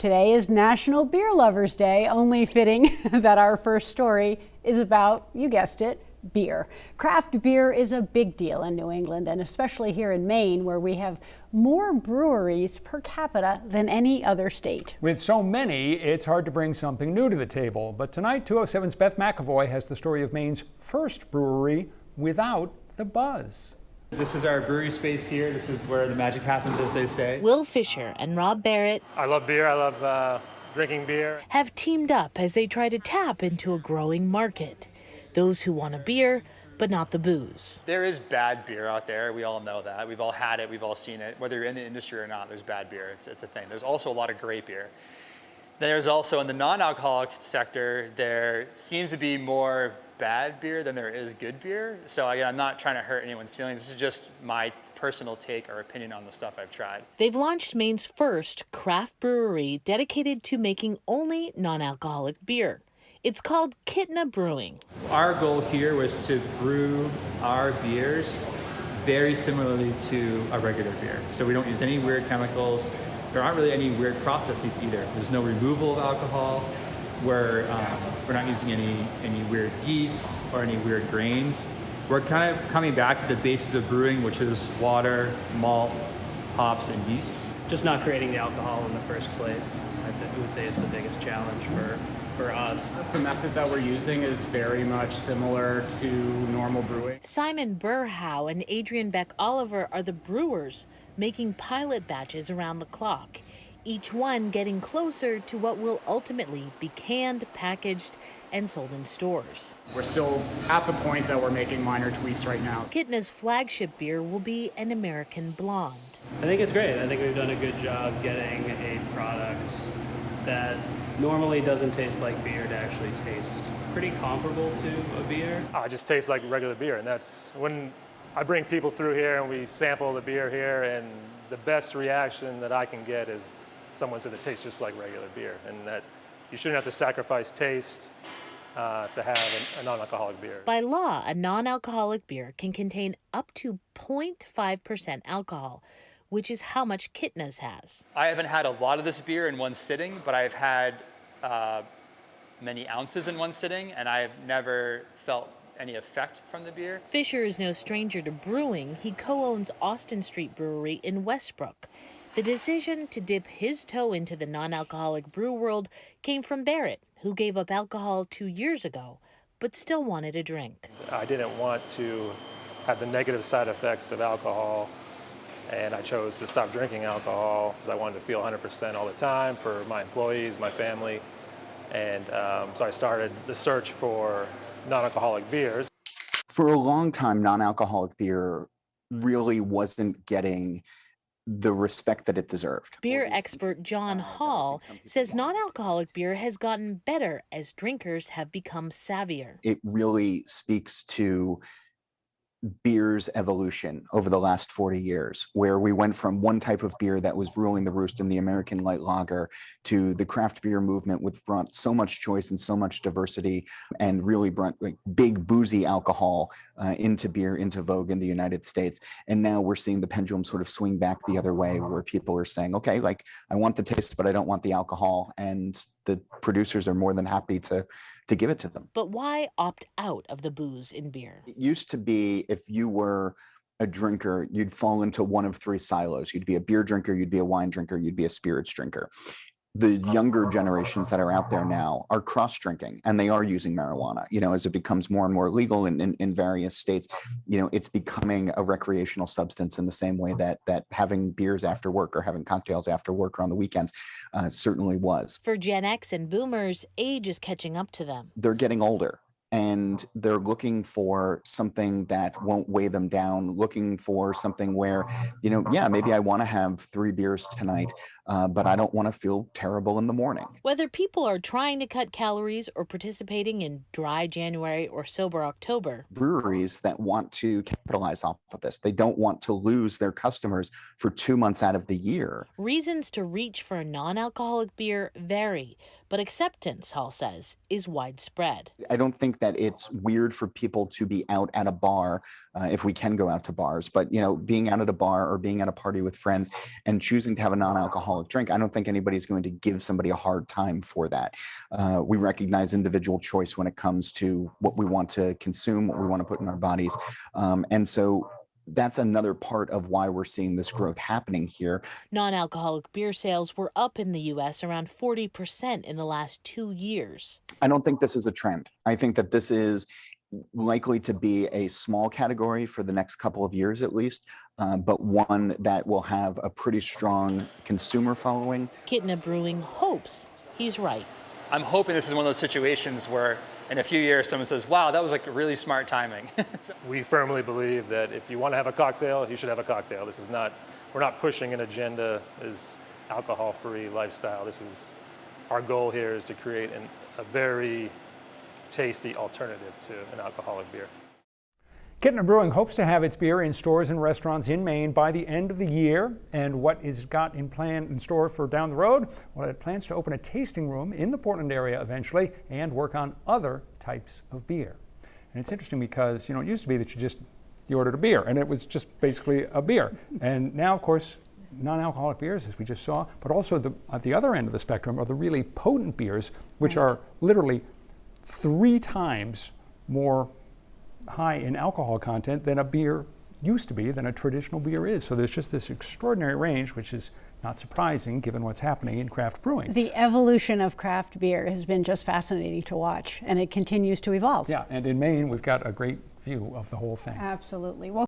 Today is National Beer Lovers Day, only fitting that our first story is about, you guessed it, beer. Craft beer is a big deal in New England, and especially here in Maine, where we have more breweries per capita than any other state. With so many, it's hard to bring something new to the table. But tonight, 207's Beth McAvoy has the story of Maine's first brewery without the buzz. This is our brewery space here. This is where the magic happens, as they say. Will Fisher and Rob Barrett, I love beer. I love drinking beer. have teamed up as they try to tap into a growing market. Those who want a beer, but not the booze. There is bad beer out there. We all know that. We've all had it. We've all seen it. Whether you're in the industry or not, there's bad beer. It's a thing. There's also a lot of great beer. There's also, in the non-alcoholic sector, there seems to be more bad beer than there is good beer. So again, I'm not trying to hurt anyone's feelings. This is just my personal take or opinion on the stuff I've tried. They've launched Maine's first craft brewery dedicated to making only non-alcoholic beer. It's called KITna Brewing. Our goal here was to brew our beers very similarly to a regular beer. So we don't use any weird chemicals. There aren't really any weird processes either. There's no removal of alcohol. We're not using any weird yeasts or any weird grains. We're kind of coming back to the basis of brewing, which is water, malt, hops, and yeast. Just not creating the alcohol in the first place, I would say, is the biggest challenge for us. The method that we're using is very much similar to normal brewing. Simon Burhow and Adrian Beck Oliver are the brewers making pilot batches around the clock, each one getting closer to what will ultimately be canned, packaged, and sold in stores. We're still at the point that we're making minor tweaks right now. KITna's flagship beer will be an American blonde. I think it's great. I think we've done a good job getting a product that normally doesn't taste like beer to actually taste pretty comparable to a beer. It just tastes like regular beer, and that's when I bring people through here and we sample the beer here, and the best reaction that I can get is someone says it tastes just like regular beer, and that you shouldn't have to sacrifice taste to have a non-alcoholic beer. By law, a non-alcoholic beer can contain up to 0.5% alcohol, which is how much KITna's has. I haven't had a lot of this beer in one sitting, but I've had many ounces in one sitting, and I've never felt any effect from the beer. Fisher is no stranger to brewing. He co-owns Austin Street Brewery in Westbrook. The decision to dip his toe into the non-alcoholic brew world came from Barrett, who gave up alcohol 2 years ago, but still wanted a drink. I didn't want to have the negative side effects of alcohol, and I chose to stop drinking alcohol because I wanted to feel 100% all the time for my employees, my family, and so I started the search for non-alcoholic beers. For a long time, non-alcoholic beer really wasn't getting the respect that it deserved. Beer expert John Hall says non-alcoholic beer has gotten better as drinkers have become savvier. It really speaks to beer's evolution over the last 40 years, where we went from one type of beer that was ruling the roost in the American light lager to the craft beer movement, which brought so much choice and so much diversity and really brought like big boozy alcohol into beer, into vogue in the United States. And now we're seeing the pendulum sort of swing back the other way, where people are saying, okay, like I want the taste, but I don't want the alcohol. And the producers are more than happy to give it to them. But why opt out of the booze in beer? It used to be if you were a drinker, you'd fall into one of three silos. You'd be a beer drinker, you'd be a wine drinker, you'd be a spirits drinker. The younger generations that are out there now are cross-drinking, and they are using marijuana. You know, as it becomes more and more legal in various states, you know, it's becoming a recreational substance in the same way that having beers after work or having cocktails after work or on the weekends certainly was. For Gen X and boomers, age is catching up to them. They're getting older, and they're looking for something that won't weigh them down, looking for something where, you know, yeah, maybe I want to have 3 beers tonight, but I don't want to feel terrible in the morning. Whether people are trying to cut calories or participating in dry January or sober October, breweries that want to capitalize off of this, they don't want to lose their customers for 2 months out of the year. reasons to reach for a non-alcoholic beer vary, But acceptance, Hall says, is widespread. I don't think that it's weird for people to be out at a bar, if we can go out to bars, but being out at a bar or being at a party with friends and choosing to have a non-alcoholic drink, I don't think anybody's going to give somebody a hard time for that. We recognize individual choice when it comes to what we want to consume, what we want to put in our bodies. And so that's another part of why we're seeing this growth happening here. Non-alcoholic beer sales were up in the U.S. around 40% in the last 2 years. I don't think this is a trend. I think that this is likely to be a small category for the next couple of years at least, but one that will have a pretty strong consumer following. KITna Brewing hopes he's right. I'm hoping this is one of those situations where in a few years someone says, wow, that was like really smart timing. We firmly believe that if you want to have a cocktail, you should have a cocktail. This is not, we're not pushing an agenda as alcohol-free lifestyle. Our goal here is to create a very tasty alternative to an alcoholic beer. KITna Brewing hopes to have its beer in stores and restaurants in Maine by the end of the year. And what is got in store for down the road? Well, it plans to open a tasting room in the Portland area eventually and work on other types of beer. And it's interesting because, it used to be that you ordered a beer and it was just basically a beer. And now, of course, non-alcoholic beers, as we just saw, but also at the other end of the spectrum are the really potent beers, which are literally 3 times more high in alcohol content than a beer used to be, than a traditional beer is. So there's just this extraordinary range, which is not surprising given what's happening in craft brewing. The evolution of craft beer has been just fascinating to watch, and it continues to evolve. Yeah, and in Maine, we've got a great view of the whole thing. Absolutely. Well,